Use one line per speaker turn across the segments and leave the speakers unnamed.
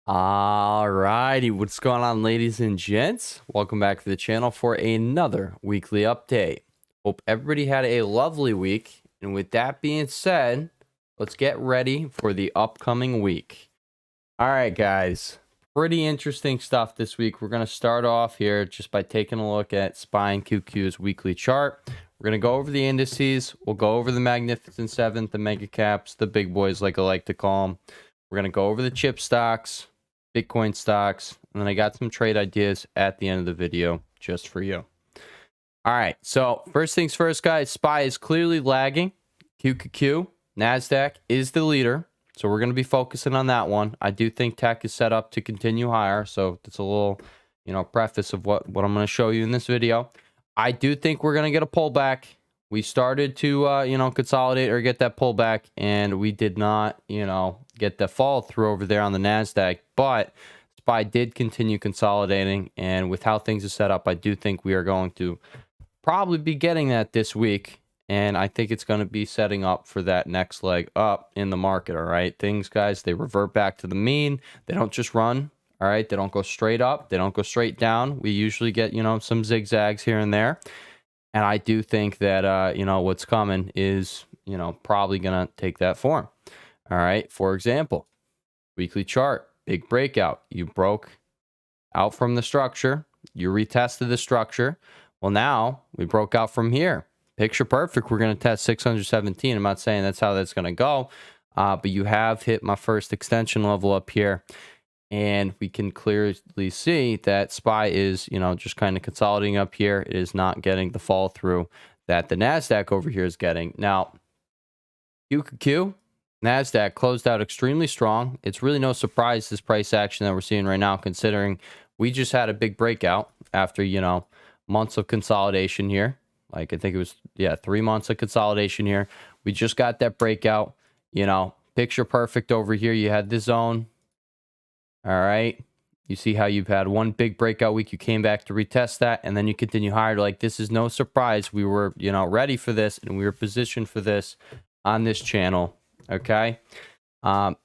Alrighty, what's going on, ladies and gents? Welcome back to the channel for another weekly update. Hope everybody had a lovely week. And with that being said, let's get ready for the upcoming week. All right, guys, pretty interesting stuff this week. We're going to start off here just by taking a look at SPY and QQ's weekly chart. We're going to go over the indices. We'll go over the Magnificent Seven, the mega caps, the big boys like I like to call them. We're going to go over the chip stocks, Bitcoin stocks, and then I got some trade ideas at the end of the video just for you. All right, so first things first, guys, SPY is clearly lagging. QQQ, NASDAQ is the leader, so we're going to be focusing on that one. I do think tech is set up to continue higher, so that's a little, preface of what I'm going to show you in this video. I do think we're going to get a pullback. We started to, consolidate or get that pullback, and we did not, get the fall through over there on the NASDAQ, but SPY did continue consolidating, and with how things are set up, I do think we are going to probably be getting that this week, and I think it's going to be setting up for that next leg up in the market, all right? Things, guys, they revert back to the mean. They don't just run, all right? They don't go straight up. They don't go straight down. We usually get, some zigzags here and there. And I do think that, what's coming is, probably going to take that form. All right. For example, weekly chart, big breakout. You broke out from the structure. You retested the structure. Well, now we broke out from here. Picture perfect. We're going to test 617. I'm not saying that's how that's going to go, but you have hit my first extension level up here. And we can clearly see that SPY is, just kind of consolidating up here. It is not getting the fall through that the NASDAQ over here is getting. Now, QQQ, NASDAQ closed out extremely strong. It's really no surprise this price action that we're seeing right now, considering we just had a big breakout after, months of consolidation here. Like, I think it was, 3 months of consolidation here. We just got that breakout, picture perfect over here. You had this zone. All right. You see how you've had one big breakout week. You came back to retest that, and then you continue higher. Like, this is no surprise. We were, ready for this, and we were positioned for this on this channel. Okay.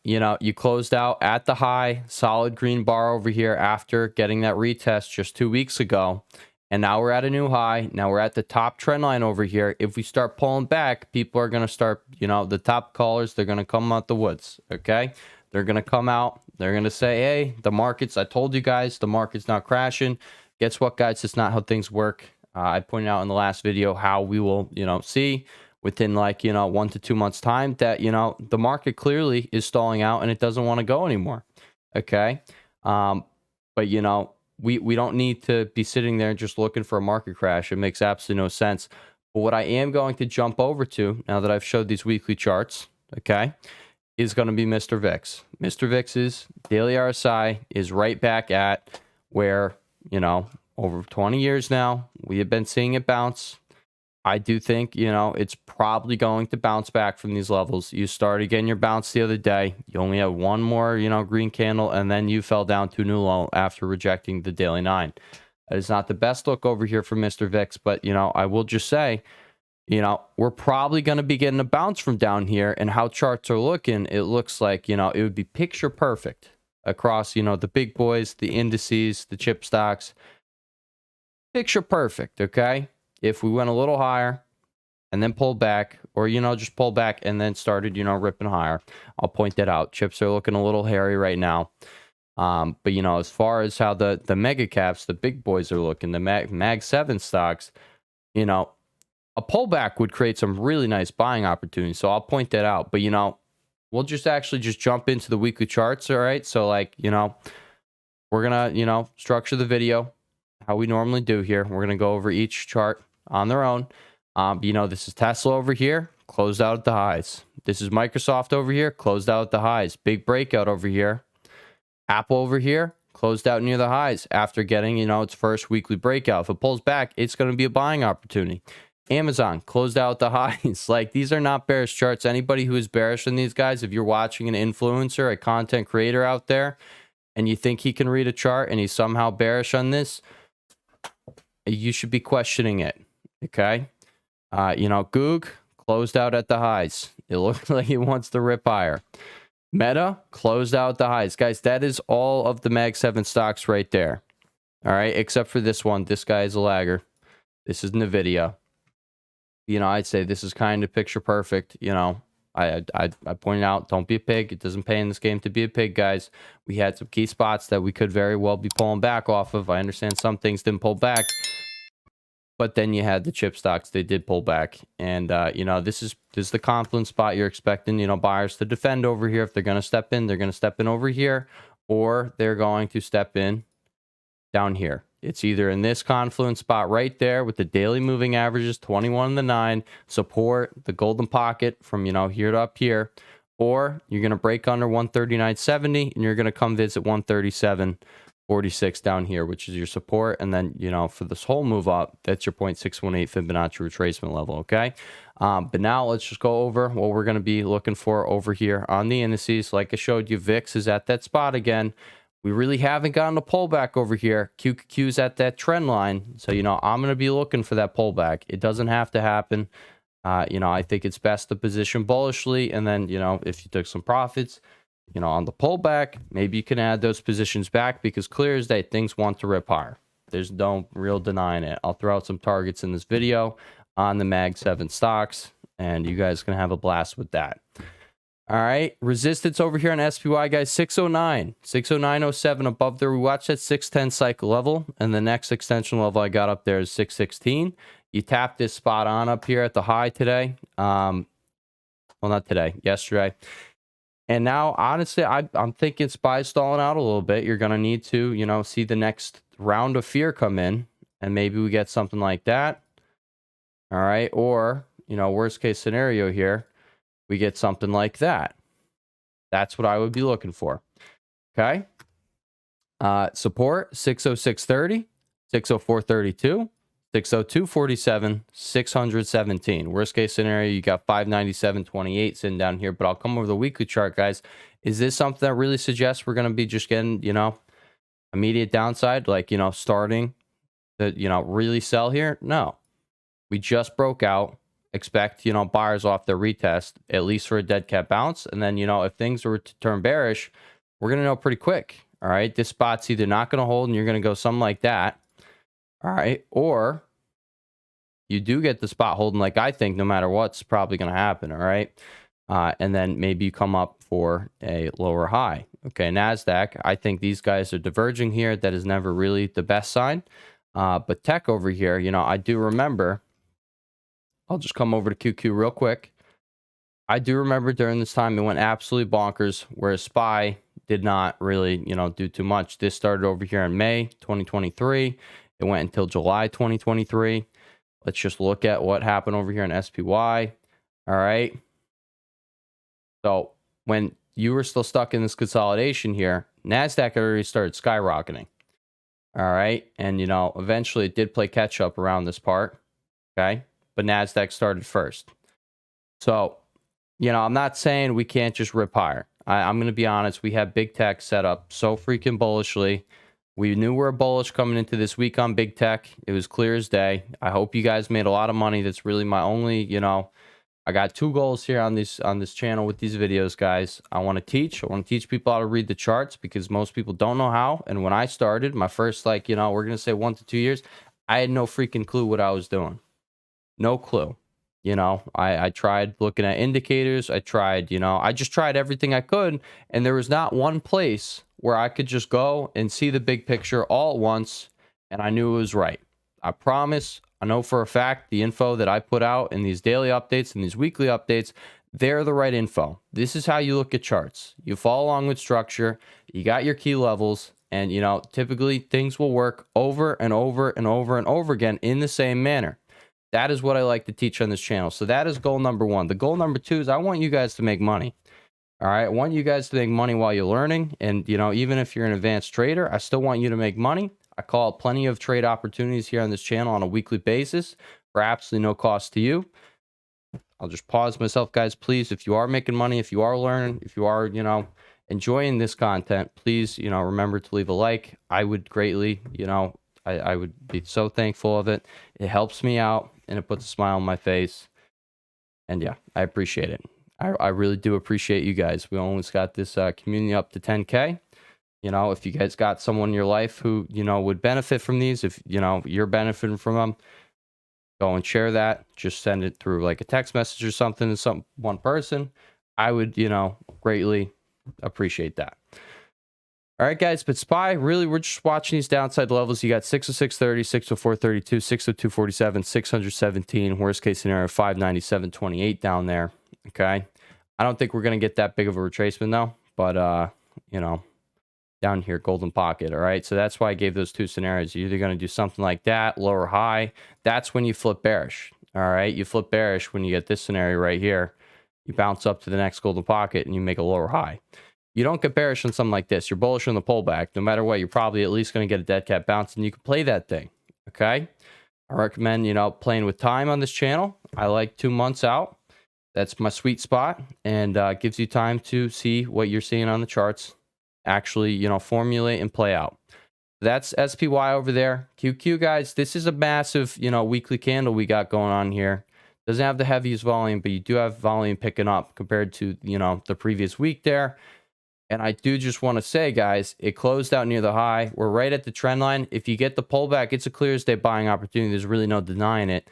You closed out at the high, solid green bar over here after getting that retest just 2 weeks ago. And now we're at a new high. Now we're at the top trend line over here. If we start pulling back, people are going to start, the top callers, they're going to come out the woods. Okay. They're going to come out. They're going to say, hey, the markets, I told you guys, the market's not crashing. Guess what, guys? It's not how things work. I pointed out in the last video how we will, see within 1 to 2 months time that, the market clearly is stalling out and it doesn't want to go anymore. Okay. But, we don't need to be sitting there just looking for a market crash. It makes absolutely no sense. But what I am going to jump over to now that I've showed these weekly charts, okay, is going to be Mr. VIX. Mr. VIX's daily RSI is right back at where, over 20 years now, we have been seeing it bounce. I do think, it's probably going to bounce back from these levels. You started getting your bounce the other day. You only have one more, green candle, and then you fell down to a new low after rejecting the daily 9. That is not the best look over here for Mr. VIX, but, I will just say, we're probably going to be getting a bounce from down here, and how charts are looking, it looks like, it would be picture perfect across, the big boys, the indices, the chip stocks. Picture perfect, okay? If we went a little higher and then pulled back, or, just pulled back and then started, ripping higher, I'll point that out. Chips are looking a little hairy right now. But, as far as how the mega caps, the big boys are looking, the Mag 7 stocks, a pullback would create some really nice buying opportunities. So I'll point that out. But, we'll just jump into the weekly charts. All right. So we're going to, structure the video how we normally do here. We're going to go over each chart on their own. This is Tesla over here, closed out at the highs. This is Microsoft over here, closed out at the highs. Big breakout over here. Apple over here, closed out near the highs after getting, its first weekly breakout. If it pulls back, it's going to be a buying opportunity. Amazon closed out the highs. These are not bearish charts. Anybody who is bearish in these guys, if you're watching an influencer, a content creator out there, and you think he can read a chart and he's somehow bearish on this, you should be questioning it. Okay. Goog closed out at the highs. It looked like it wants to rip higher. Meta closed out the highs. Guys, that is all of the Mag 7 stocks right there. All right, except for this one. This guy is a lagger. This is NVDA. You know, I'd say this is kind of picture perfect. You know, I pointed out, don't be a pig. It doesn't pay in this game to be a pig, guys. We had some key spots that we could very well be pulling back off of. I understand some things didn't pull back, but then you had the chip stocks. They did pull back. And, you know, this is the confluence spot you're expecting, you know, buyers to defend over here. If they're going to step in, they're going to step in over here, or they're going to step in down here. It's either in this confluence spot right there with the daily moving averages, 21 and the 9, support, the golden pocket from, you know, here to up here, or you're going to break under 139.70 and you're going to come visit 137.46 down here, which is your support. And then, you know, for this whole move up, that's your 0.618 Fibonacci retracement level. Okay. But now let's just go over what we're going to be looking for over here on the indices. Like I showed you, VIX is at that spot again. We really haven't gotten a pullback over here. QQQ's at that trend line. So, you know, I'm going to be looking for that pullback. It doesn't have to happen. You know, I think it's best to position bullishly. And then, you know, if you took some profits, you know, on the pullback, maybe you can add those positions back because clear as day, things want to rip higher. There's no real denying it. I'll throw out some targets in this video on the Mag 7 stocks, and you guys can have a blast with that. All right, resistance over here on SPY, guys, 609, 609.07 above there. We watched that 610 cycle level, and the next extension level I got up there is 616. You tapped this spot on up here at the high today. Well, not today, yesterday. And now, honestly, I'm thinking SPY stalling out a little bit. You're going to need to, you know, see the next round of fear come in, and maybe we get something like that. All right, or, you know, worst case scenario here, we get something like that. That's what I would be looking for. Okay. Support 606.30, 604.32, 602.47, 617. Worst case scenario, you got 597.28 sitting down here, but I'll come over the weekly chart, guys. Is this something that really suggests we're going to be just getting, you know, immediate downside, like, you know, starting to, you know, really sell here? No. We just broke out. Expect, you know, buyers off their retest, at least for a dead cat bounce. And then, you know, if things were to turn bearish, we're going to know pretty quick. All right. This spot's either not going to hold and you're going to go something like that. All right. Or you do get the spot holding, like I think, no matter what's probably going to happen. All right. And then maybe you come up for a lower high. Okay. NASDAQ, I think these guys are diverging here. That is never really the best sign. But tech over here, you know, I do remember. I'll just come over to QQ real quick. I do remember during this time it went absolutely bonkers, whereas SPY did not really, you know, do too much. This started over here in May 2023. It went until July 2023. Let's just look at what happened over here in SPY. All right. So when you were still stuck in this consolidation here, NASDAQ already started skyrocketing. All right. And, you know, eventually it did play catch up around this part. Okay. But NASDAQ started first. So, you know, I'm not saying we can't just rip higher. I'm going to be honest. We have big tech set up so freaking bullishly. We knew we were bullish coming into this week on big tech. It was clear as day. I hope you guys made a lot of money. That's really my only, you know, I got two goals here on this channel with these videos, guys. I want to teach people how to read the charts because most people don't know how. And when I started my first, like, you know, we're going to say 1 to 2 years, I had no freaking clue what I was doing. No clue. You know, I tried looking at indicators. I tried, you know, I just tried everything I could. And there was not one place where I could just go and see the big picture all at once. And I knew it was right. I promise. I know for a fact the info that I put out in these daily updates and these weekly updates, they're the right info. This is how you look at charts. You follow along with structure. You got your key levels. And, you know, typically things will work over and over and over and over again in the same manner. That is what I like to teach on this channel. So that is goal number 1. The goal number 2 is I want you guys to make money. All right. I want you guys to make money while you're learning. And, you know, even if you're an advanced trader, I still want you to make money. I call out plenty of trade opportunities here on this channel on a weekly basis for absolutely no cost to you. I'll just pause myself, guys. Please, if you are making money, if you are learning, if you are, you know, enjoying this content, please, you know, remember to leave a like. I would greatly, you know, I would be so thankful of it. It helps me out and it puts a smile on my face. And yeah, I appreciate it. I really do appreciate you guys. We almost got this community up to 10K. You know, if you guys got someone in your life who, you know, would benefit from these, if, you know, you're benefiting from them, go and share that. Just send it through like a text message or something to one person. I would, you know, greatly appreciate that. All right, guys, but SPY, really, we're just watching these downside levels. You got 606.30, 604.32, 602.47, 617, worst case scenario, 597.28 down there, okay? I don't think we're going to get that big of a retracement, though, but, you know, down here, golden pocket, all right? So that's why I gave those two scenarios. You're either going to do something like that, lower high. That's when you flip bearish, all right? You flip bearish when you get this scenario right here. You bounce up to the next golden pocket, and you make a lower high. You don't get bearish on something like this. You're bullish on the pullback. No matter what, you're probably at least going to get a dead cat bounce, and you can play that thing, okay? I recommend, you know, playing with time on this channel. I like 2 months out. That's my sweet spot, and gives you time to see what you're seeing on the charts, actually, you know, formulate and play out. That's SPY over there. QQ, guys, this is a massive, you know, weekly candle we got going on here. Doesn't have the heaviest volume, but you do have volume picking up compared to, you know, the previous week there. And I do just want to say, guys, it closed out near the high. We're right at the trend line. If you get the pullback, it's a clear as day buying opportunity. There's really no denying it.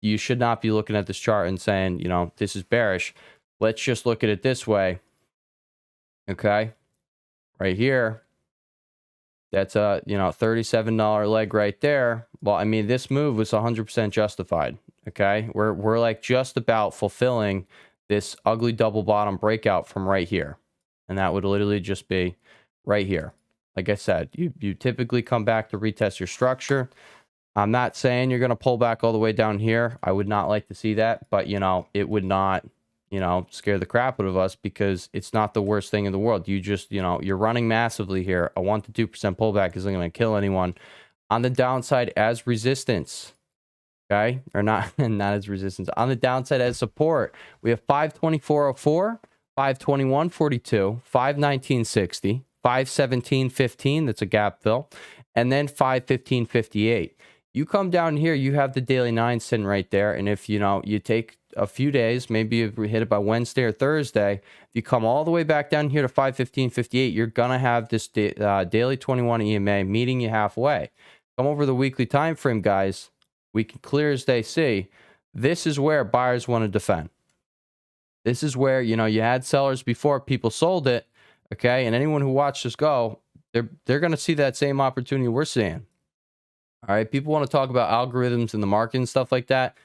You should not be looking at this chart and saying, you know, this is bearish. Let's just look at it this way. Okay. Right here. That's a, you know, $37 leg right there. Well, I mean, this move was 100% justified. Okay. We're like just about fulfilling this ugly double bottom breakout from right here. And that would literally just be right here. Like I said, you typically come back to retest your structure. I'm not saying you're going to pull back all the way down here. I would not like to see that. But, you know, it would not, you know, scare the crap out of us because it's not the worst thing in the world. You just, you know, you're running massively here. A 1 to 2% pullback isn't going to kill anyone. On the downside as resistance. Okay? Or not as resistance. On the downside as support. We have 524.04. 521.42, 519.60, 517.15, that's a gap fill, and then 515.58. You come down here, you have the daily 9 sitting right there, and if, you know, you take a few days, maybe if we hit it by Wednesday or Thursday, if you come all the way back down here to 515.58, you're going to have this daily 21 EMA meeting you halfway. Come over the weekly time frame, guys. We can clear as day see. This is where buyers want to defend. This is where, you know, you had sellers before, people sold it, okay? And anyone who watched us go, they're going to see that same opportunity we're seeing. All right, people want to talk about algorithms in the market and stuff like that.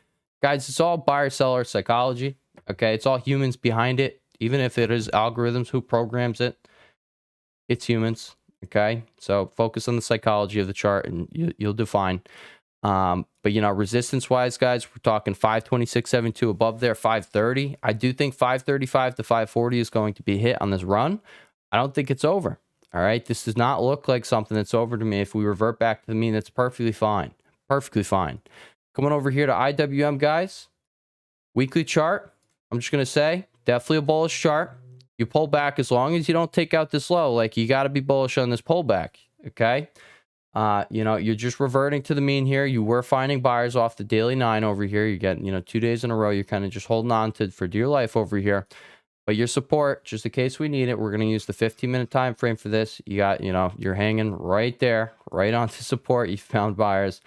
Guys, it's all buyer-seller psychology, okay? It's all humans behind it. Even if it is algorithms, who programs it? It's humans, okay? So focus on the psychology of the chart and you'll do fine. But, you know, resistance-wise, guys, we're talking 526.72 above there, 530. I do think 535 to 540 is going to be hit on this run. I don't think it's over. All right, this does not look like something that's over to me. If we revert back to the mean, that's perfectly fine. Perfectly fine. Coming over here to IWM, guys. Weekly chart, I'm just going to say, definitely a bullish chart. You pull back as long as you don't take out this low. Like, you got to be bullish on this pullback, okay? You know, you're just reverting to the mean here. You were finding buyers off the daily 9 over here. You're getting, you know, 2 days in a row. You're kind of just holding on to for dear life over here. But your support, just in case we need it, we're going to use the 15-minute time frame for this. You got, you know, you're hanging right there, right onto support. You found buyers.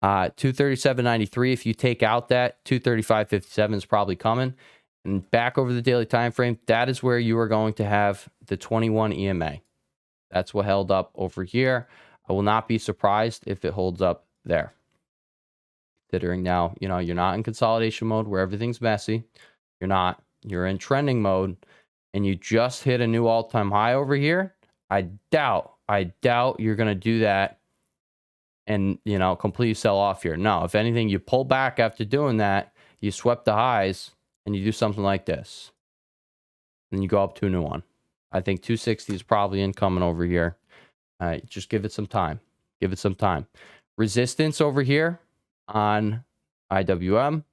237.93. If you take out that, 235.57 is probably coming. And back over the daily time frame, that is where you are going to have the 21 EMA. That's what held up over here. I will not be surprised if it holds up there. Considering now, you know, you're not in consolidation mode where everything's messy. You're not. You're in trending mode, and you just hit a new all-time high over here. I doubt you're going to do that and, you know, completely sell off here. No, if anything, you pull back after doing that, you swept the highs, and you do something like this. And you go up to a new one. I think 260 is probably incoming over here. Just give it some time. Give it some time. Resistance over here on IWM,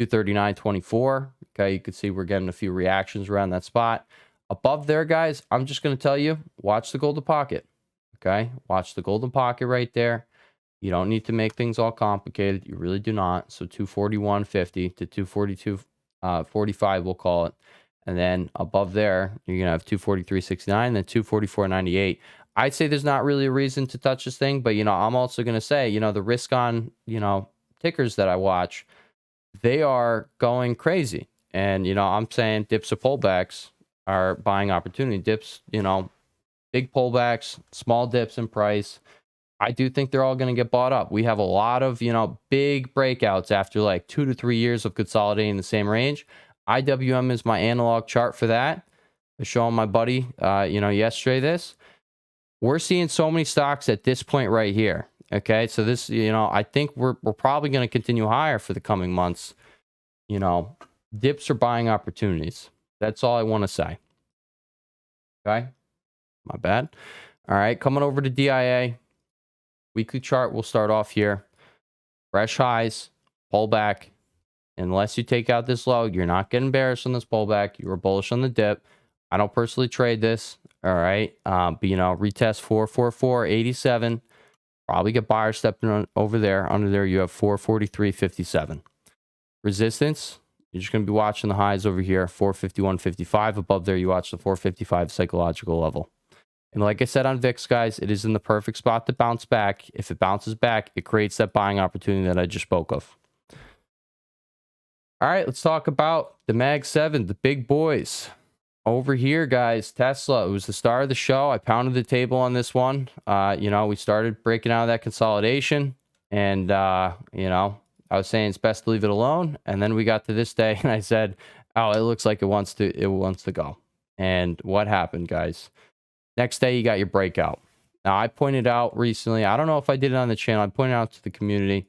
239.24. Okay, you can see we're getting a few reactions around that spot. Above there, guys, I'm just going to tell you, watch the golden pocket. Okay, watch the golden pocket right there. You don't need to make things all complicated. You really do not. So 241.50 to 242.45, we'll call it. And then above there, you're going to have 243.69, then 244.98. I'd say there's not really a reason to touch this thing, but, I'm also going to say, the risk on, tickers that I watch, they are going crazy. And, I'm saying dips or pullbacks are buying opportunity. Dips, big pullbacks, small dips in price. I do think they're all going to get bought up. We have a lot of, big breakouts after like 2 to 3 years of consolidating the same range. IWM is my analog chart for that. I was showing my buddy, yesterday this. We're seeing so many stocks at this point right here. Okay, so this, I think we're probably going to continue higher for the coming months. Dips are buying opportunities. That's all I want to say. Okay, my bad. All right, coming over to DIA. Weekly chart, we'll start off here. Fresh highs, pullback. Unless you take out this low, you're not getting bearish on this pullback. You were bullish on the dip. I don't personally trade this. All right. But, retest 444.87. Probably get buyers stepping on over there. Under there, you have 443.57. Resistance, you're just going to be watching the highs over here, 451.55. Above there, you watch the 455 psychological level. And like I said on VIX, guys, it is in the perfect spot to bounce back. If it bounces back, it creates that buying opportunity that I just spoke of. All right, let's talk about the Mag 7, the big boys. Over here, guys, Tesla, it was the star of the show. I pounded the table on this one. We started breaking out of that consolidation. And, I was saying it's best to leave it alone. And then we got to this day, and I said, oh, it looks like it wants to go. And what happened, guys? Next day, you got your breakout. Now, I pointed out recently, I don't know if I did it on the channel. I pointed out to the community,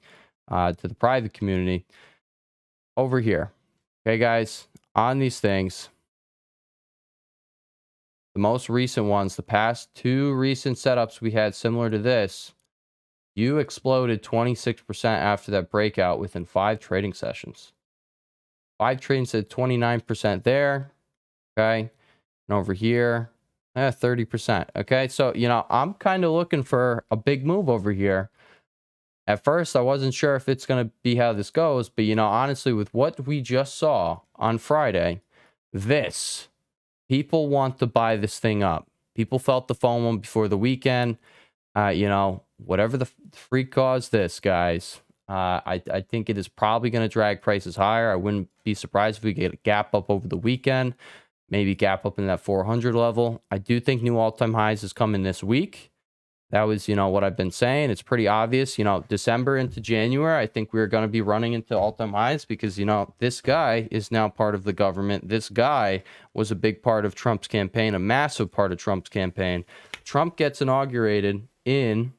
to the private community, over here. Okay, guys, on these things, the most recent ones, the past 2 recent setups we had similar to this, you exploded 26% after that breakout within 5 trading sessions. 5 trading said 29% there. Okay, and over here, 30%. Okay, so, I'm kind of looking for a big move over here. At first, I wasn't sure if it's going to be how this goes, but, honestly, with what we just saw on Friday, people want to buy this thing up. People felt the FOMO before the weekend. Whatever the freak caused this, guys, I think it is probably going to drag prices higher. I wouldn't be surprised if we get a gap up over the weekend. Maybe gap up in that 400 level. I do think new all-time highs is coming this week. That was, what I've been saying. It's pretty obvious, December into January, I think we're going to be running into all-time highs because, this guy is now part of the government. This guy was a big part of Trump's campaign, a massive part of Trump's campaign. Trump gets inaugurated in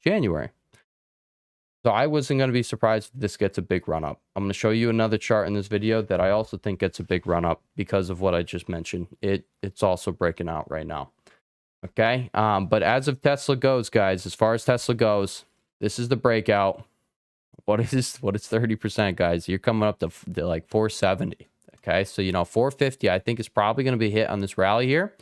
January. So I wasn't going to be surprised if this gets a big run up. I'm going to show you another chart in this video that I also think gets a big run up because of what I just mentioned. It's also breaking out right now. Okay. But as of Tesla goes, guys, as far as Tesla goes, this is the breakout. What is 30%, guys? You're coming up to like 470. Okay. So, 450, I think is probably going to be hit on this rally here.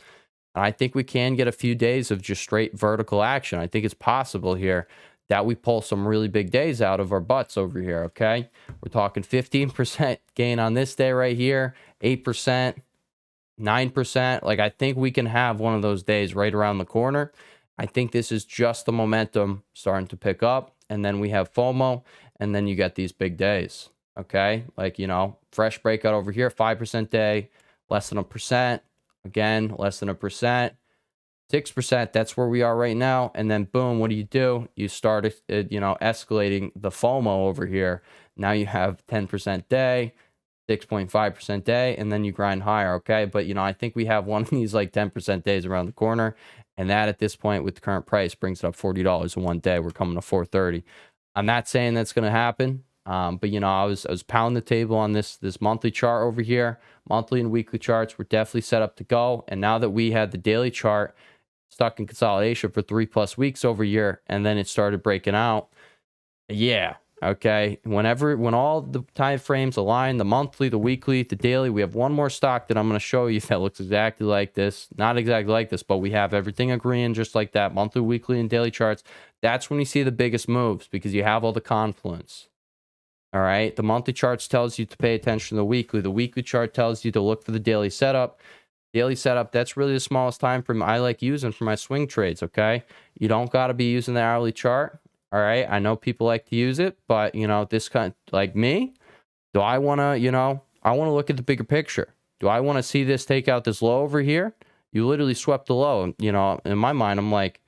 And I think we can get a few days of just straight vertical action. I think it's possible here that we pull some really big days out of our butts over here, okay? We're talking 15% gain on this day right here, 8%, 9%. Like, I think we can have one of those days right around the corner. I think this is just the momentum starting to pick up, and then we have FOMO, and then you get these big days, okay? Like, fresh breakout over here, 5% day, less than 1%, again, less than 1%. 6%, that's where we are right now. And then boom, what do? You start, escalating the FOMO over here. Now you have 10% day, 6.5% day, and then you grind higher, okay? But, I think we have one of these like 10% days around the corner. And that at this point with the current price brings it up $40 in one day. We're coming to 430. I'm not saying that's going to happen. But, I was pounding the table on this monthly chart over here. Monthly and weekly charts were definitely set up to go. And now that we had the daily chart stuck in consolidation for 3+ weeks over here, and then it started breaking out. Yeah. Okay. When all the time frames align, the monthly, the weekly, the daily, we have one more stock that I'm going to show you that looks exactly like this. Not exactly like this, but we have everything agreeing just like that. Monthly, weekly, and daily charts. That's when you see the biggest moves because you have all the confluence. All right. The monthly charts tells you to pay attention to the weekly. The weekly chart tells you to look for the daily setup. Daily setup, that's really the smallest time frame I like using for my swing trades, okay? You don't got to be using the hourly chart, all right? I know people like to use it, but, you know, this kind, like me, do I want to, you know, I want to look at the bigger picture. Do I want to see this take out this low over here? You literally swept the low. You know, in my mind, I'm like,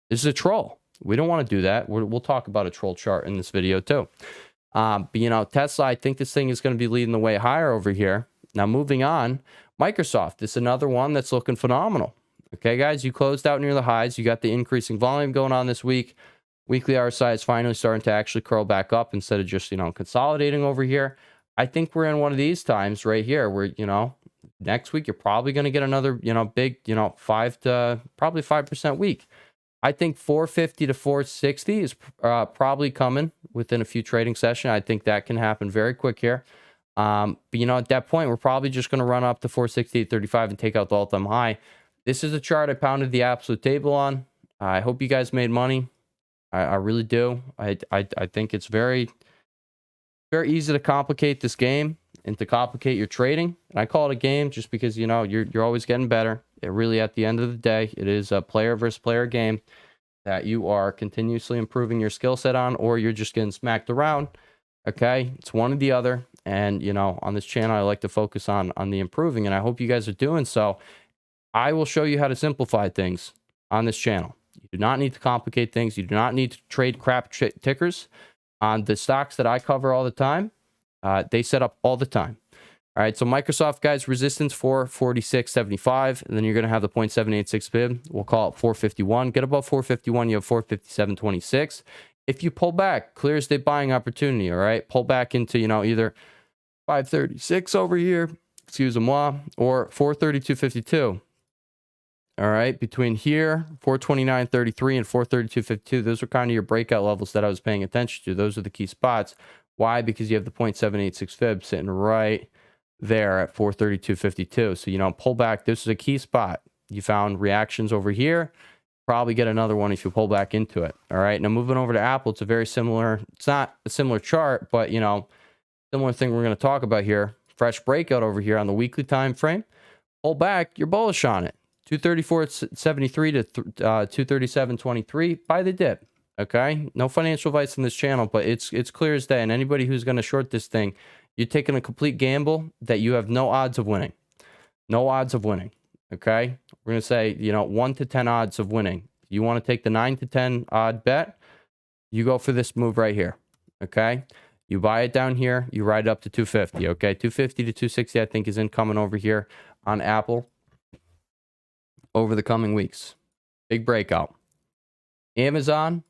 this is a troll. We don't want to do that. We'll talk about a troll chart in this video too. But, you know, Tesla, I think this thing is going to be leading the way higher over here. Now, moving on, Microsoft, this is another one that's looking phenomenal. Okay, guys, you closed out near the highs. You got the increasing volume going on this week. Weekly RSI is finally starting to actually curl back up instead of just, you know, consolidating over here. I think we're in one of these times right here where, you know, next week you're probably going to get another, you know, big, you know, 5% week. I think 450 to 460 is probably coming within a few trading sessions. I think that can happen very quick here. But, you know, at that point, we're probably just going to run up to 468.35 and take out the all-time high. This is a chart I pounded the absolute table on. I hope you guys made money. I really do. I think it's very, very easy to complicate this game and to complicate your trading. And I call it a game just because, you know, you're always getting better. It really, at the end of the day, it is a player versus player game that you are continuously improving your skill set on, or you're just getting smacked around. Okay, it's one or the other. And, you know, on this channel, I like to focus on the improving, and I hope you guys are doing so. I will show you how to simplify things on this channel. You do not need to complicate things. You do not need to trade crap tickers. On the stocks that I cover all the time, they set up all the time. All right, so Microsoft, guys, resistance 446.75, and then you're going to have the 0.786 fib. We'll call it 451. Get above 451, you have 457.26. If you pull back, clear as day buying opportunity, all right? Pull back into, you know, either 536 over here, excuse-moi, or 432.52. All right, between here, 429.33 and 432.52, those are kind of your breakout levels that I was paying attention to. Those are the key spots. Why? Because you have the 0.786 fib sitting right there at 432.52. So, you know, pull back. This is a key spot. You found reactions over here. Probably get another one if you pull back into it. All right. Now, moving over to Apple, it's a very similar, it's not a similar chart, but, you know, similar thing we're going to talk about here. Fresh breakout over here on the weekly time frame. Pull back, you're bullish on it. 234.73 to 237.23. Buy the dip. Okay. No financial advice on this channel, but it's clear as day. And anybody who's going to short this thing, you're taking a complete gamble that you have no odds of winning. No odds of winning. Okay. We're going to say, you know, 1 to 10 odds of winning. You want to take the 9 to 10 odd bet, you go for this move right here. Okay. You buy it down here, you ride it up to 250. Okay. 250 to 260, I think, is incoming over here on Apple over the coming weeks. Big breakout. Amazon,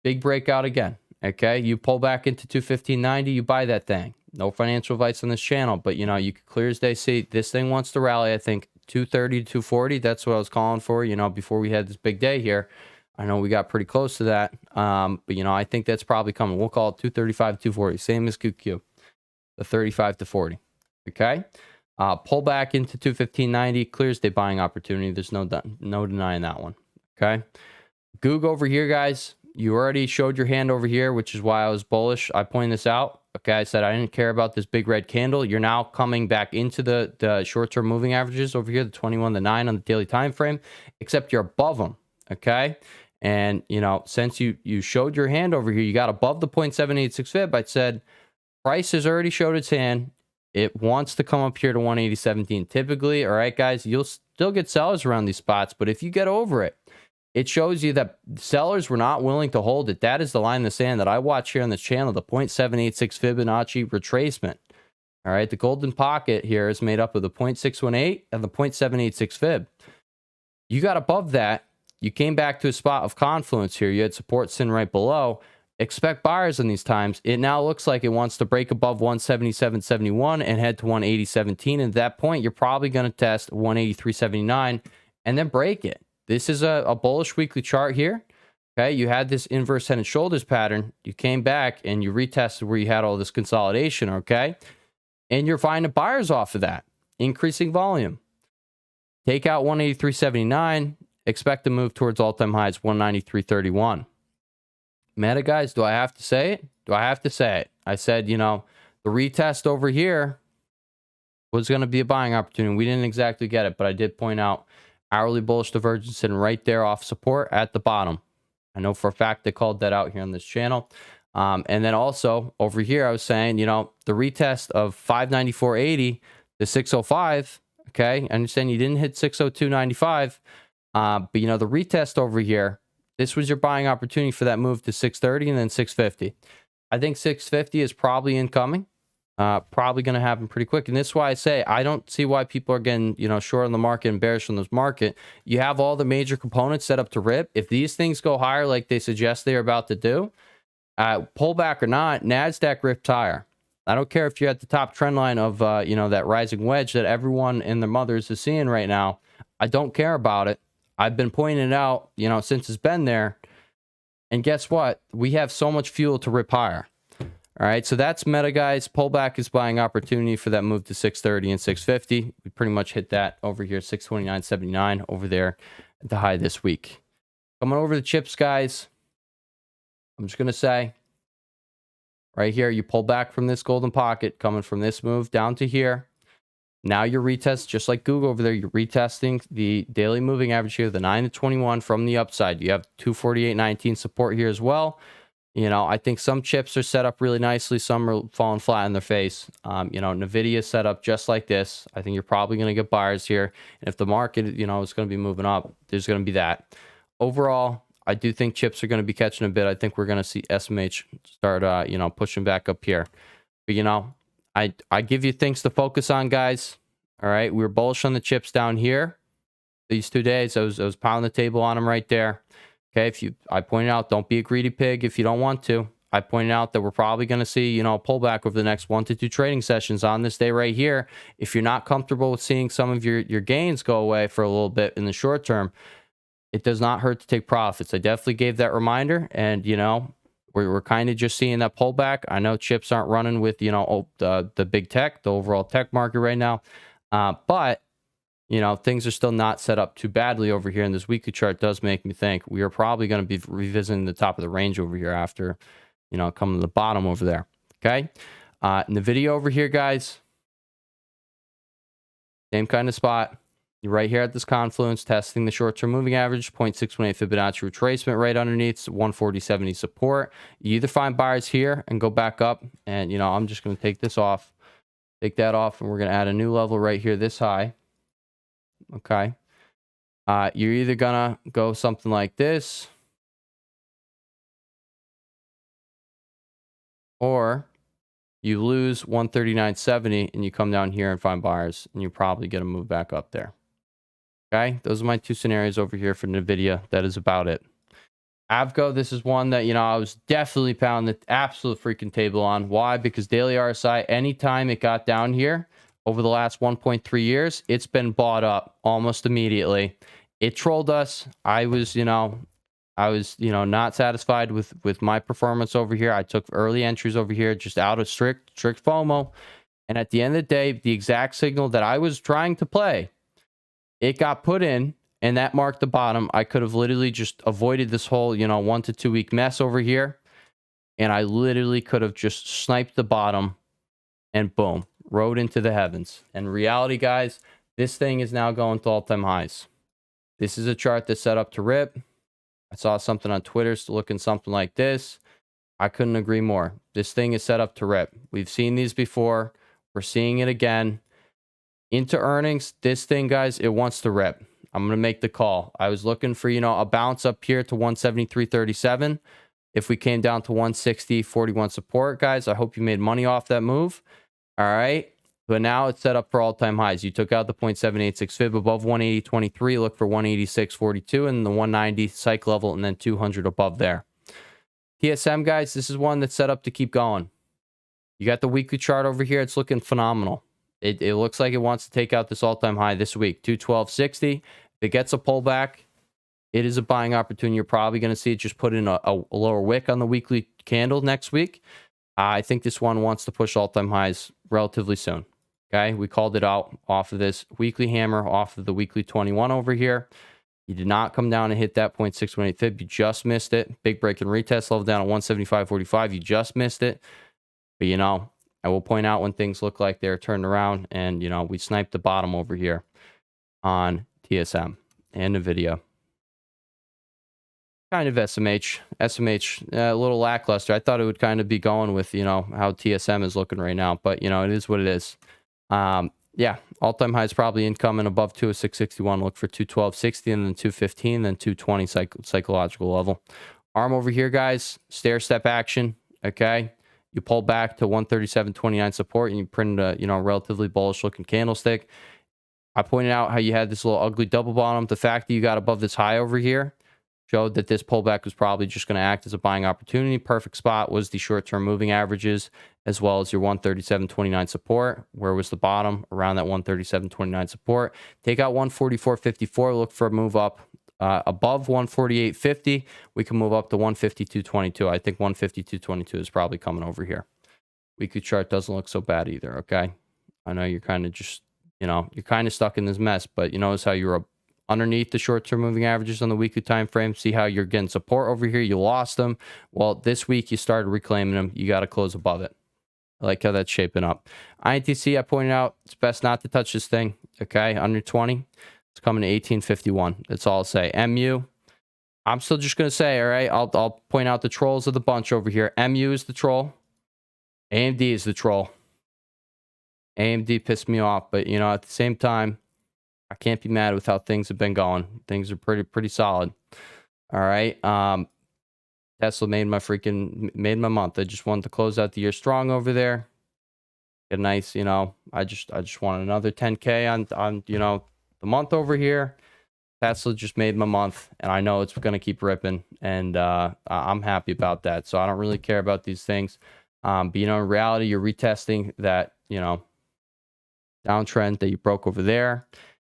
big breakout again. Okay. You pull back into 215.90, you buy that thing. No financial advice on this channel, but, you know, you can clear as day see this thing wants to rally, I think, 230 to 240. That's what I was calling for, you know, before we had this big day here. I know we got pretty close to that. But, you know, I think that's probably coming. We'll call it 235 to 240. Same as QQ. The 35 to 40. Okay. Pull back into 215.90. Clears day buying opportunity. There's no denying that one. Okay. Goog over here, guys. You already showed your hand over here, which is why I was bullish. I pointed this out. Okay, I said I didn't care about this big red candle. You're now coming back into the short-term moving averages over here, the 21 to 9 on the daily time frame, except you're above them. Okay, and, you know, since you showed your hand over here, you got above the 0.786 fib. I said price has already showed its hand. It wants to come up here to 180.17. Typically, all right, guys, you'll still get sellers around these spots, but if you get over it, it shows you that sellers were not willing to hold it. That is the line in the sand that I watch here on this channel, the 0.786 Fibonacci retracement. All right, the golden pocket here is made up of the 0.618 and the 0.786 fib. You got above that. You came back to a spot of confluence here. You had support sitting right below. Expect buyers in these times. It now looks like it wants to break above 177.71 and head to 180.17. And at that point, you're probably going to test 183.79 and then break it. This is a bullish weekly chart here. Okay, you had this inverse head and shoulders pattern. You came back and you retested where you had all this consolidation, okay? And you're finding buyers off of that. Increasing volume. Take out 183.79. Expect to move towards all-time highs, 193.31. Meta, guys, do I have to say it? Do I have to say it? I said, you know, the retest over here was going to be a buying opportunity. We didn't exactly get it, but I did point out hourly bullish divergence sitting right there off support at the bottom. I know for a fact they called that out here on this channel. And then also over here, I was saying, you know, the retest of 594.80 to 605. Okay. I understand you didn't hit 602.95. But, you know, the retest over here, this was your buying opportunity for that move to 630 and then 650. I think 650 is probably incoming. Probably going to happen pretty quick. And this is why I say I don't see why people are getting, you know, short on the market and bearish on this market. You have all the major components set up to rip. If these things go higher like they suggest they're about to do, pullback or not, NASDAQ ripped higher. I don't care if you're at the top trend line of, you know, that rising wedge that everyone and their mothers is seeing right now. I don't care about it. I've been pointing it out, you know, since it's been there. And guess what? We have so much fuel to rip higher. All right, so that's meta, guys. Pullback is buying opportunity for that move to 630 and 650. We pretty much hit that over here, 629.79 over there at the high this week. Coming over the chips, guys. I'm just going to say, right here, you pull back from this golden pocket, coming from this move down to here. Now you're retesting, just like Google over there, you're retesting the daily moving average here, the 9 to 21 from the upside. You have 248.19 support here as well. You know, I think some chips are set up really nicely. Some are falling flat in their face. You know, NVDA is set up just like this. I think you're probably going to get buyers here. And if the market, you know, is going to be moving up, there's going to be that. Overall, I do think chips are going to be catching a bit. I think we're going to see SMH start, you know, pushing back up here. But, you know, I give you things to focus on, guys. All right. We were bullish on the chips down here. These 2 days, I was pounding the table on them right there. Okay, I pointed out, don't be a greedy pig if you don't want to. I pointed out that we're probably going to see, you know, a pullback over the next 1 to 2 trading sessions on this day right here. If you're not comfortable with seeing some of your gains go away for a little bit in the short term, it does not hurt to take profits. I definitely gave that reminder, and, you know, we're kind of just seeing that pullback. I know chips aren't running with, you know, the big tech, the overall tech market right now, but you know, things are still not set up too badly over here. And this weekly chart does make me think we are probably going to be revisiting the top of the range over here after, you know, coming to the bottom over there. Okay. In the video over here, guys, same kind of spot. You're right here at this confluence, testing the short-term moving average, 0.618 Fibonacci retracement right underneath 140.70 support. You either find buyers here and go back up. And, you know, I'm just going to take this off, take that off, and we're going to add a new level right here, this high. Okay. You're either gonna go something like this, or you lose 139.70 and you come down here and find buyers, and you're probably gonna move back up there. Okay, those are my 2 scenarios over here for NVIDIA. That is about it. Avgo, this is one that, you know, I was definitely pounding the absolute freaking table on. Why? Because daily RSI, anytime it got down here, over the last 1.3 years, it's been bought up almost immediately. It trolled us. I was, you know, not satisfied with my performance over here. I took early entries over here just out of strict FOMO. And at the end of the day, the exact signal that I was trying to play, it got put in, and that marked the bottom. I could have literally just avoided this whole, you know, 1 to 2 week mess over here. And I literally could have just sniped the bottom and boom, rode into the heavens. And reality, guys, this thing is now going to all-time highs. This is a chart that's set up to rip. I saw something on Twitter looking something like this. I couldn't agree more. This thing is set up to rip. We've seen these before. We're seeing it again. Into earnings, this thing, guys, it wants to rip. I'm going to make the call. I was looking for, you know, a bounce up here to 173.37. If we came down to 160.41 support, guys, I hope you made money off that move. All right. But now it's set up for all-time highs. You took out the 0.786 fib above 180.23. Look for 186.42 and the 190 psych level, and then 200 above there. TSM, guys, this is one that's set up to keep going. You got the weekly chart over here. It's looking phenomenal. It looks like it wants to take out this all-time high this week, 212.60. If it gets a pullback, it is a buying opportunity. You're probably going to see it just put in a lower wick on the weekly candle next week. I think this one wants to push all-time highs relatively soon. Okay, we called it out off of this weekly hammer, off of the weekly 21 over here. You did not come down and hit that 0.618 fib. You just missed it. Big break and retest level down at 175.45. You just missed it. But, you know, I will point out when things look like they're turned around, and, you know, we sniped the bottom over here on TSM and NVIDIA. Kind of SMH, a little lackluster. I thought it would kind of be going with, you know, how TSM is looking right now, but, you know, it is what it is. Yeah, all-time highs probably incoming above 206.61. Look for 212.60 and then 215, then 220 psychological level. Arm over here, guys. Stair step action. Okay, you pull back to 137.29 support, and you print a, you know, relatively bullish looking candlestick. I pointed out how you had this little ugly double bottom. The fact that you got above this high over here showed that this pullback was probably just going to act as a buying opportunity. Perfect spot was the short-term moving averages, as well as your 137.29 support. Where was the bottom? Around that 137.29 support. Take out 144.54. Look for a move up above 148.50. We can move up to 152.22. I think 152.22 is probably coming over here. Weekly chart doesn't look so bad either, okay? I know you're kind of just, you know, you're kind of stuck in this mess, but you notice how you're underneath the short-term moving averages on the weekly time frame. See how you're getting support over here. You lost them. Well, this week you started reclaiming them. You got to close above it. I like how that's shaping up. INTC, I pointed out, it's best not to touch this thing. Okay, under 20. It's coming to 1851. That's all I'll say. MU, I'm still just going to say, all right, I'll point out the trolls of the bunch over here. MU is the troll. AMD is the troll. AMD pissed me off, but, you know, at the same time, I can't be mad with how things have been going. Things are pretty solid. All right. Tesla made my month. I just wanted to close out the year strong over there. Get a nice, you know, I just want another 10K on you know, the month over here. Tesla just made my month, and I know it's going to keep ripping, and I'm happy about that. So I don't really care about these things. But, you know, in reality, you're retesting that, you know, downtrend that you broke over there.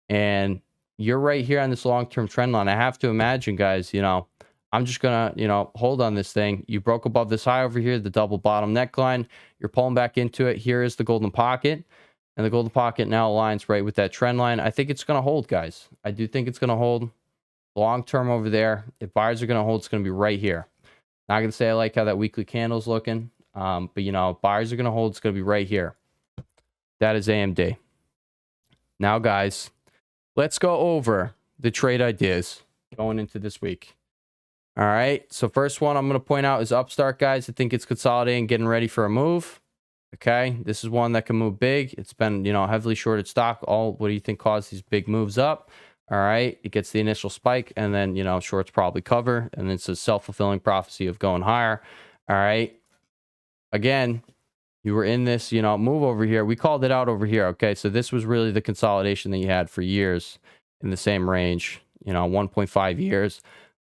And you're right here on this long-term trend line. I have to imagine, guys, you know, I'm just going to, you know, hold on this thing. You broke above this high over here, the double bottom neckline. You're pulling back into it. Here is the golden pocket. And the golden pocket now aligns right with that trend line. I think it's going to hold, guys. I do think it's going to hold long-term over there. If buyers are going to hold, it's going to be right here. Not going to say I like how that weekly candle's looking. But, you know, if buyers are going to hold, it's going to be right here. That is AMD. Now, guys, let's go over the trade ideas going into this week. All right. So first one I'm going to point out is Upstart, guys. I think it's consolidating, getting ready for a move. Okay. This is one that can move big. It's been, you know, heavily shorted stock. What do you think caused these big moves up? All right. It gets the initial spike, and then, you know, shorts probably cover, and it's a self-fulfilling prophecy of going higher. All right. Again, you were in this, you know, move over here. We called it out over here. Okay. So this was really the consolidation that you had for years in the same range, you know, 1.5 years.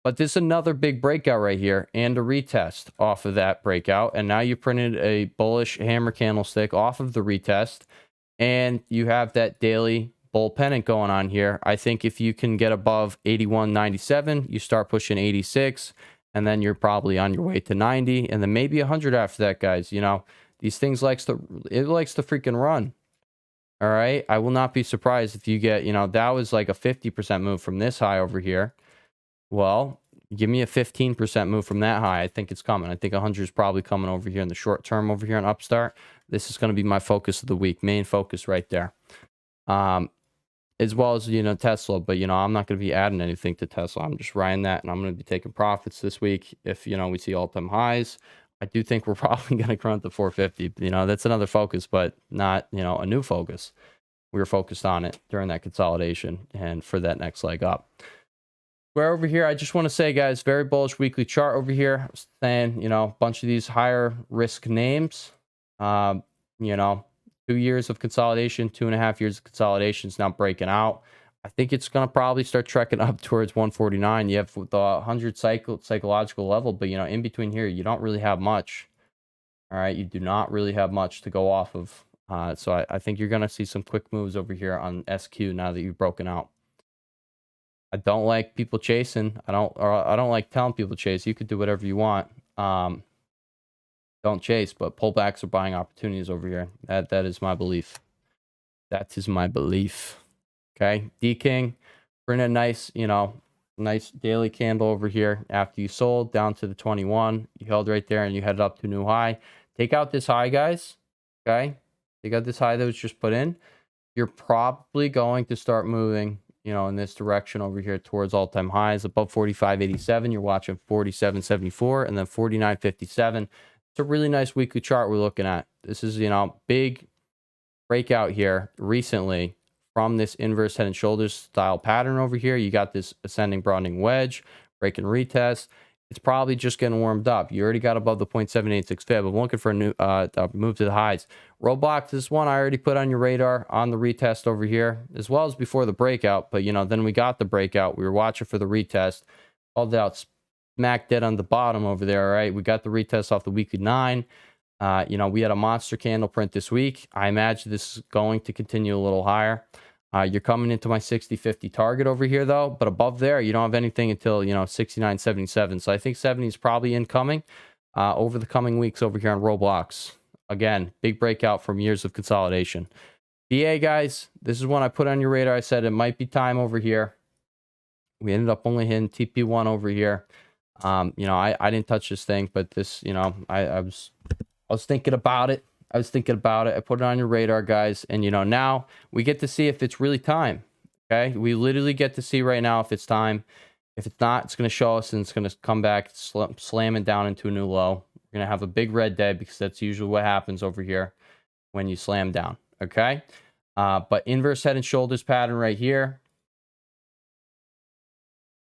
But this is another big breakout right here, and a retest off of that breakout. And now you printed a bullish hammer candlestick off of the retest, and you have that daily bull pennant going on here. I think if you can get above 81.97, you start pushing 86, and then you're probably on your way to 90, and then maybe 100 after that, guys. You know, these things likes to freaking run. All right. I will not be surprised if you get, you know, that was like a 50% move from this high over here. Well, give me a 15% move from that high. I think it's coming. I think 100 is probably coming over here in the short term over here on Upstart. This is going to be my focus of the week, main focus right there. As well as, you know, Tesla. But, you know, I'm not going to be adding anything to Tesla. I'm just riding that, and I'm going to be taking profits this week if, you know, we see all-time highs. I do think we're probably going to grunt the 450. You know, that's another focus, but not, you know, a new focus. We were focused on it during that consolidation and for that next leg up. Where over here, I just want to say, guys, very bullish weekly chart over here. I was saying, you know, a bunch of these higher risk names, you know, 2 years of consolidation, 2.5 years of consolidation is now breaking out. I think it's going to probably start trekking up towards 149. You have the 100 psychological level, but, you know, in between here, you don't really have much. All right. You do not really have much to go off of. So I think you're going to see some quick moves over here on SQ now that you've broken out. I don't like people chasing. I don't like telling people to chase. You could do whatever you want. Don't chase, but pullbacks are buying opportunities over here. That is my belief. That is my belief. Okay, D-King, bring a nice, you know, nice daily candle over here after you sold down to the 21. You held right there and you headed up to new high. Take out this high, guys. Okay. Take out this high that was just put in. You're probably going to start moving, in this direction over here towards all-time highs above 45.87. You're watching 47.74 and then 49.57. It's a really nice weekly chart we're looking at. This is, big breakout here recently from this inverse head and shoulders style pattern over here. You got this ascending broadening wedge, break and retest. It's probably just getting warmed up. You already got above the 0.786 fib. I'm looking for a new move to the highs. Roblox, this one I already put on your radar on the retest over here, as well as before the breakout. But, then we got the breakout. We were watching for the retest. Called out smack dead on the bottom over there, all right? We got the retest off the weekly 9. We had a monster candle print this week. I imagine this is going to continue a little higher. You're coming into my 60-50 target over here, though. But above there, you don't have anything until, 69.77. So I think 70 is probably incoming over the coming weeks over here on Roblox. Again, big breakout from years of consolidation. BA, guys, this is one I put on your radar. I said it might be time over here. We ended up only hitting TP1 over here. I didn't touch this thing, but this, I was thinking about it. I put it on your radar, guys. And, now we get to see if it's really time. Okay. We literally get to see right now if it's time. If it's not, it's going to show us and it's going to come back slamming down into a new low. We're going to have a big red day because that's usually what happens over here when you slam down. Okay. But inverse head and shoulders pattern right here.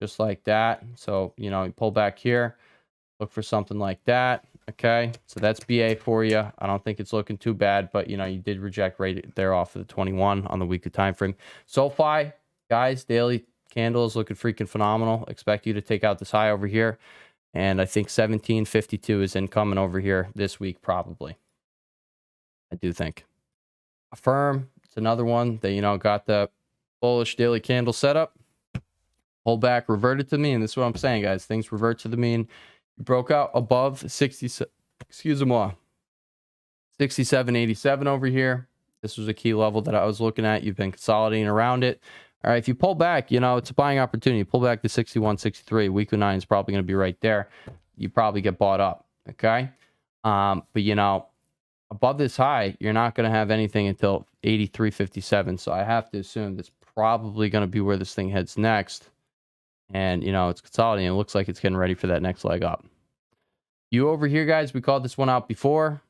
Just like that. So, you pull back here, look for something like that. Okay, so that's BA for you. I don't think it's looking too bad, but you did reject right there off of the 21 on the weekly time frame. SoFi, guys, daily candle is looking freaking phenomenal. Expect you to take out this high over here, and I think 17.52 is incoming over here this week probably. I do think. Affirm, it's another one that got the bullish daily candle setup. Pull back, reverted to the mean. This is what I'm saying, guys. Things revert to the mean. Broke out above 67.87 over here. This was a key level that I was looking at. You've been consolidating around it. All right, if you pull back, it's a buying opportunity. Pull back to 61.63. Weekly 9 is probably going to be right there. You probably get bought up. Okay, but above this high, you're not going to have anything until 83.57. So I have to assume that's probably going to be where this thing heads next. And, it's consolidating. It looks like it's getting ready for that next leg up. You over here, guys, we called this one out before.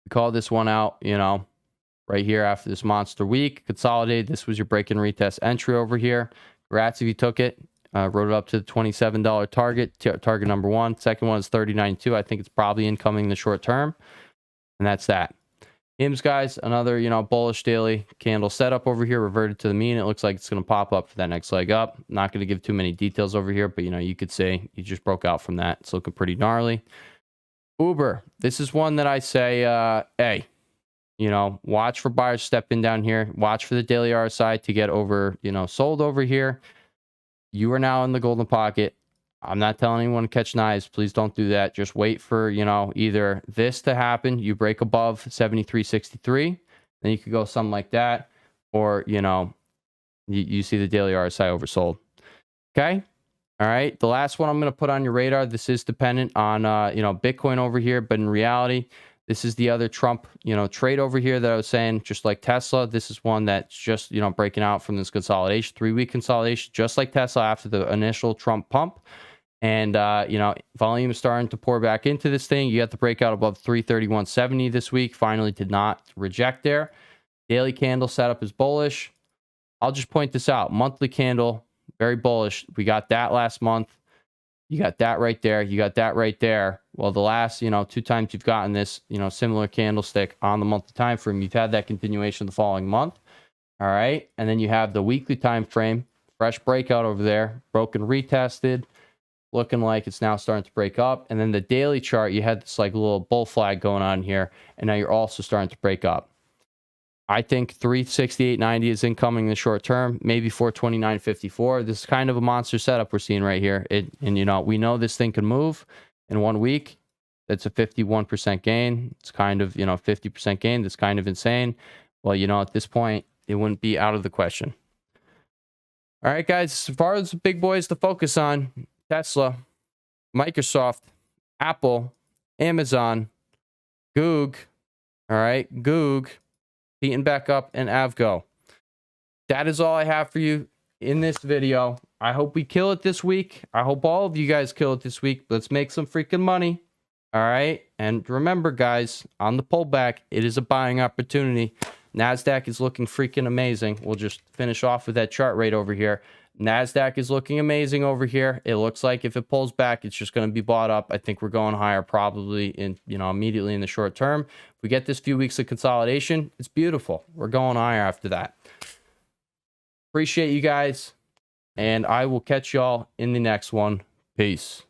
We called this one out, right here after this monster week. Consolidated. This was your break and retest entry over here. Congrats if you took it. Wrote it up to the $27 target. Target number 1. Second one is $30.92. I think it's probably incoming in the short term. And that's that. HIMS, guys, another, bullish daily candle setup over here, reverted to the mean. It looks like it's going to pop up for that next leg up. Not going to give too many details over here, but, you could say you just broke out from that. It's looking pretty gnarly. Uber, this is one that I say, hey, watch for buyers stepping down here. Watch for the daily RSI to get over, sold over here. You are now in the golden pocket. I'm not telling anyone to catch knives. Please don't do that. Just wait for, either this to happen. You break above 73.63. Then you could go something like that. Or, you see the daily RSI oversold. Okay. All right. The last one I'm going to put on your radar. This is dependent on, Bitcoin over here. But in reality, this is the other Trump, trade over here that I was saying, just like Tesla. This is one that's just, breaking out from this consolidation, 3-week consolidation, just like Tesla after the initial Trump pump. And, volume is starting to pour back into this thing. You got the breakout above 331.70 this week. Finally did not reject there. Daily candle setup is bullish. I'll just point this out. Monthly candle, very bullish. We got that last month. You got that right there. You got that right there. Well, the last, 2 times you've gotten this, similar candlestick on the monthly time frame, you've had that continuation the following month. All right. And then you have the weekly time frame, fresh breakout over there, broken, retested. Looking like it's now starting to break up. And then the daily chart, you had this like little bull flag going on here. And now you're also starting to break up. I think 368.90 is incoming in the short term, maybe 429.54. This is kind of a monster setup we're seeing right here. We know this thing can move in 1 week. That's a 51% gain. It's kind of, 50% gain. That's kind of insane. Well, at this point, it wouldn't be out of the question. All right, guys, as far as the big boys to focus on, Tesla, Microsoft, Apple, Amazon, Goog. All right. Goog. Heating back up and Avgo. That is all I have for you in this video. I hope we kill it this week. I hope all of you guys kill it this week. Let's make some freaking money. All right. And remember, guys, on the pullback, it is a buying opportunity. NASDAQ is looking freaking amazing. We'll just finish off with that chart right over here. NASDAQ is looking amazing over here. It looks like if it pulls back, it's just going to be bought up. I think we're going higher probably in, immediately in the short term. If we get this few weeks of consolidation, it's beautiful. We're going higher after that. Appreciate you guys. And I will catch y'all in the next one. Peace.